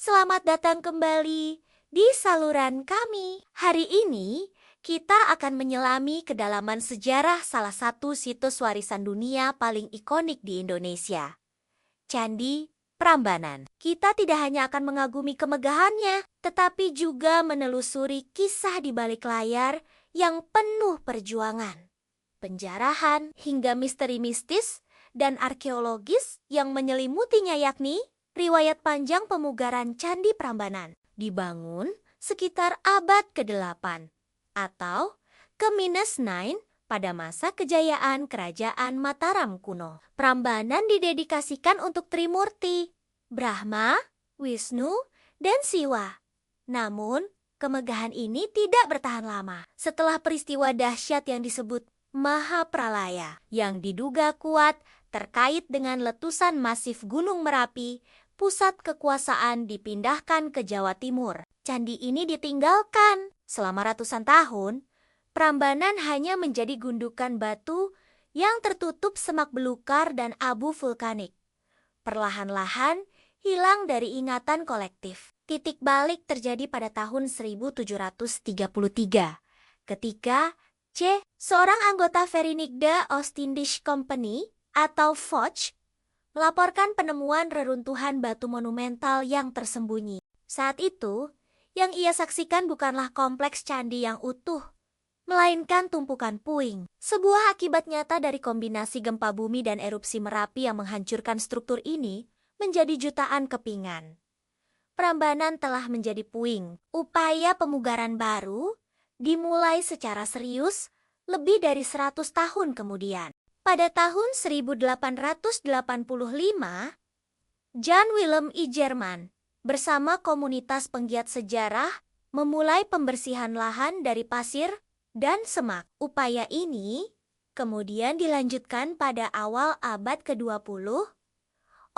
Selamat datang kembali di saluran kami. Hari ini kita akan menyelami kedalaman sejarah salah satu situs warisan dunia paling ikonik di Indonesia, Candi Prambanan. Kita tidak hanya akan mengagumi kemegahannya, tetapi juga menelusuri kisah di balik layar yang penuh perjuangan, penjarahan, hingga misteri mistis dan arkeologis yang menyelimutinya, yakni riwayat panjang pemugaran Candi Prambanan. Dibangun sekitar abad ke-8 atau ke-9 pada masa kejayaan Kerajaan Mataram kuno. Prambanan didedikasikan untuk Trimurti, Brahma, Wisnu, dan Siwa. Namun, kemegahan ini tidak bertahan lama. Setelah peristiwa dahsyat yang disebut Mahapralaya, yang diduga kuat terkait dengan letusan masif Gunung Merapi, pusat kekuasaan dipindahkan ke Jawa Timur. Candi ini ditinggalkan. Selama ratusan tahun, Prambanan hanya menjadi gundukan batu yang tertutup semak belukar dan abu vulkanik. Perlahan-lahan hilang dari ingatan kolektif. Titik balik terjadi pada tahun 1733, ketika seorang anggota Verenigde Oostindische Company atau VOC, melaporkan penemuan reruntuhan batu monumental yang tersembunyi. Saat itu, yang ia saksikan bukanlah kompleks candi yang utuh, melainkan tumpukan puing. Sebuah akibat nyata dari kombinasi gempa bumi dan erupsi Merapi yang menghancurkan struktur ini menjadi jutaan kepingan. Prambanan telah menjadi puing. Upaya pemugaran baru dimulai secara serius lebih dari 100 tahun kemudian. Pada tahun 1885, Jan Willem I. Jerman bersama komunitas penggiat sejarah memulai pembersihan lahan dari pasir dan semak. Upaya ini kemudian dilanjutkan pada awal abad ke-20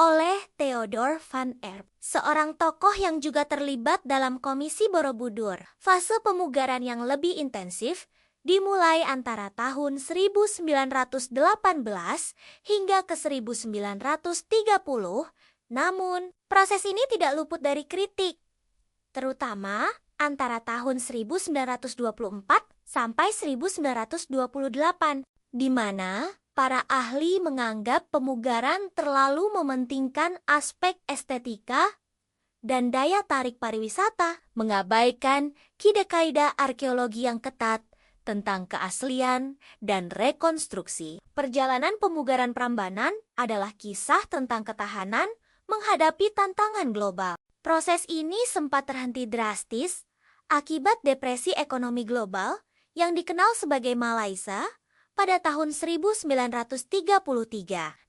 oleh Theodor van Erp, seorang tokoh yang juga terlibat dalam Komisi Borobudur. Fase pemugaran yang lebih intensif dimulai antara tahun 1918 hingga ke 1930, namun proses ini tidak luput dari kritik, terutama antara tahun 1924 sampai 1928, di mana para ahli menganggap pemugaran terlalu mementingkan aspek estetika dan daya tarik pariwisata, mengabaikan kaidah arkeologi yang ketat tentang keaslian dan rekonstruksi. Perjalanan pemugaran Prambanan adalah kisah tentang ketahanan menghadapi tantangan global. Proses ini sempat terhenti drastis akibat depresi ekonomi global yang dikenal sebagai Malaisa pada tahun 1933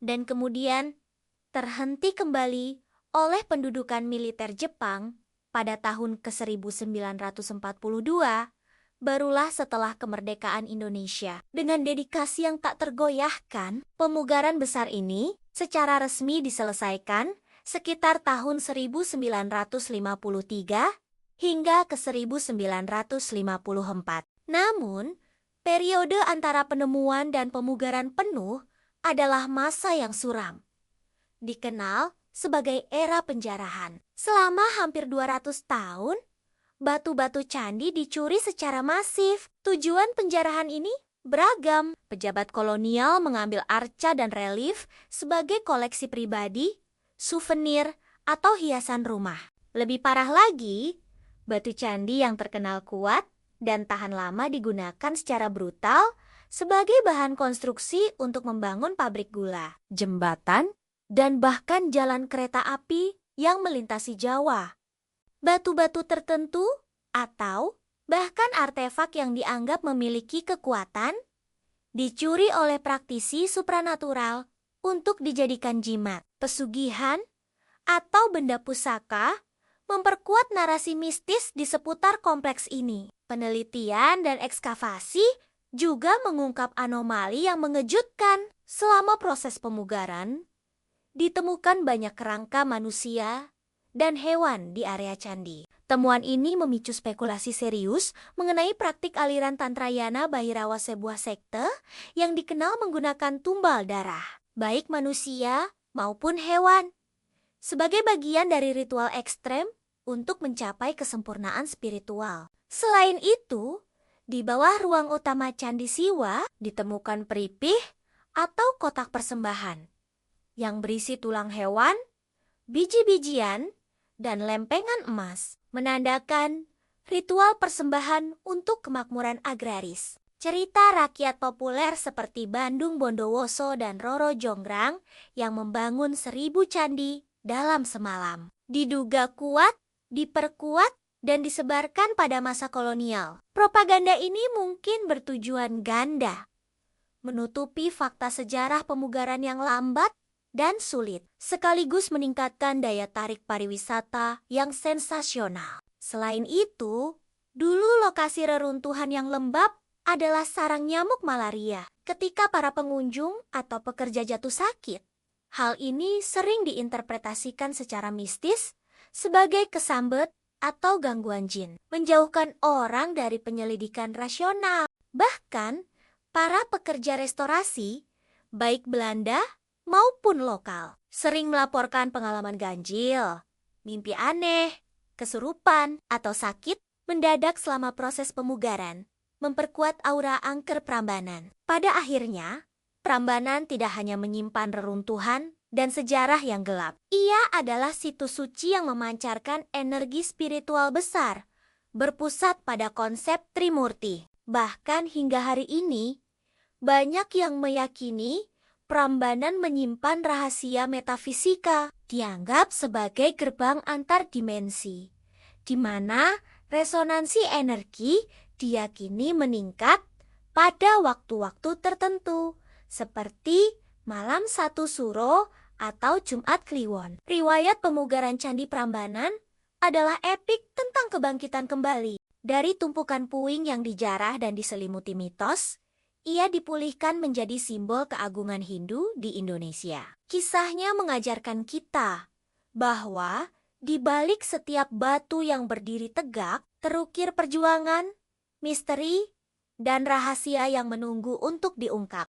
dan kemudian terhenti kembali oleh pendudukan militer Jepang pada tahun ke-1942. Barulah setelah kemerdekaan Indonesia. Dengan dedikasi yang tak tergoyahkan, pemugaran besar ini secara resmi diselesaikan sekitar tahun 1953 hingga ke 1954. Namun, periode antara penemuan dan pemugaran penuh adalah masa yang suram, dikenal sebagai era penjarahan. Selama hampir 200 tahun, batu-batu candi dicuri secara masif. Tujuan penjarahan ini beragam. Pejabat kolonial mengambil arca dan relief sebagai koleksi pribadi, souvenir, atau hiasan rumah. Lebih parah lagi, batu candi yang terkenal kuat dan tahan lama digunakan secara brutal sebagai bahan konstruksi untuk membangun pabrik gula, jembatan, dan bahkan jalan kereta api yang melintasi Jawa. Batu-batu tertentu atau bahkan artefak yang dianggap memiliki kekuatan dicuri oleh praktisi supranatural untuk dijadikan jimat. Pesugihan atau benda pusaka memperkuat narasi mistis di seputar kompleks ini. Penelitian dan ekskavasi juga mengungkap anomali yang mengejutkan. Selama proses pemugaran, ditemukan banyak kerangka manusia dan hewan di area candi. Temuan ini memicu spekulasi serius mengenai praktik aliran Tantrayana Bhairawa, sebuah sekte yang dikenal menggunakan tumbal darah, baik manusia maupun hewan, sebagai bagian dari ritual ekstrem untuk mencapai kesempurnaan spiritual. Selain itu, di bawah ruang utama Candi Siwa ditemukan peripih atau kotak persembahan yang berisi tulang hewan, biji-bijian, dan lempengan emas, menandakan ritual persembahan untuk kemakmuran agraris. Cerita rakyat populer seperti Bandung Bondowoso dan Roro Jonggrang yang membangun 1000 candi dalam semalam diduga kuat, diperkuat, dan disebarkan pada masa kolonial. Propaganda ini mungkin bertujuan ganda, menutupi fakta sejarah pemugaran yang lambat dan sulit, sekaligus meningkatkan daya tarik pariwisata yang sensasional. Selain itu, dulu lokasi reruntuhan yang lembab adalah sarang nyamuk malaria. Ketika para pengunjung atau pekerja jatuh sakit, hal ini sering diinterpretasikan secara mistis sebagai kesambet atau gangguan jin, menjauhkan orang dari penyelidikan rasional. Bahkan, para pekerja restorasi, baik Belanda maupun lokal, sering melaporkan pengalaman ganjil, mimpi aneh, kesurupan, atau sakit mendadak selama proses pemugaran, memperkuat aura angker Prambanan. Pada akhirnya, Prambanan tidak hanya menyimpan reruntuhan dan sejarah yang gelap. Ia adalah situs suci yang memancarkan energi spiritual besar, berpusat pada konsep Trimurti. Bahkan hingga hari ini, banyak yang meyakini Prambanan menyimpan rahasia metafisika, dianggap sebagai gerbang antar dimensi, di mana resonansi energi diyakini meningkat pada waktu-waktu tertentu, seperti Malam Satu Suro atau Jumat Kliwon. Riwayat pemugaran Candi Prambanan adalah epik tentang kebangkitan kembali. Dari tumpukan puing yang dijarah dan diselimuti mitos, ia dipulihkan menjadi simbol keagungan Hindu di Indonesia. Kisahnya mengajarkan kita bahwa di balik setiap batu yang berdiri tegak, terukir perjuangan, misteri, dan rahasia yang menunggu untuk diungkap.